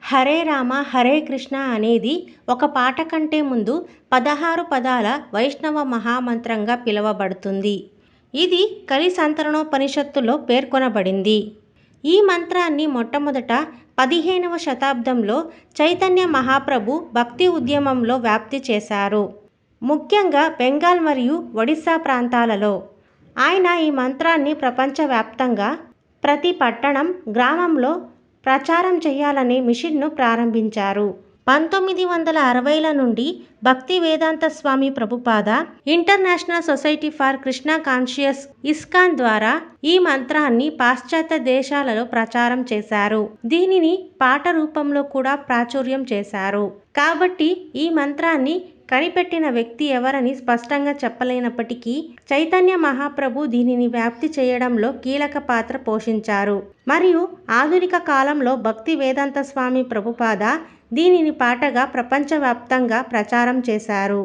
హరే రామ హరే కృష్ణ అనేది ఒక పాట కంటే ముందు 16 పదాల వైష్ణవ మహామంత్రంగా పిలువబడుతుంది. ఇది కలి సంతరణోపనిషత్తులో పేర్కొనబడింది. ఈ మంత్రాన్ని మొట్టమొదట 15వ శతాబ్దంలో చైతన్య మహాప్రభు భక్తి ఉద్యమంలో వ్యాప్తి చేశారు. ముఖ్యంగా బెంగాల్ మరియు ఒడిశా ప్రాంతాలలో. ఆయన ఈ మంత్రాన్ని ప్రపంచవ్యాప్తంగా ప్రతి పట్టణం, గ్రామంలో ప్రచారం చేయాలనే మిషన్ను ప్రారంభించారు. 1960ల నుండి Bhakti Vedanta Swami Prabhupada, international society for Krishna conscious ISKCON ద్వారా ఈ మంత్రాన్ని పాశ్చాత్య దేశాలలో ప్రచారం చేశారు. దీనిని పాట రూపంలో కూడా ప్రాచుర్యం చేశారు. కాబట్టి ఈ మంత్రాన్ని కనిపెట్టిన వ్యక్తి ఎవరని స్పష్టంగా చెప్పలేనప్పటికీ చైతన్య మహాప్రభు దీనిని వ్యాప్తి చేయడంలో కీలక పాత్ర పోషించారు. మరియు ఆధునిక కాలంలో భక్తి వేదాంత స్వామి ప్రభుపాద దీనిని పాటగా ప్రపంచవ్యాప్తంగా ప్రచారం చేశారు.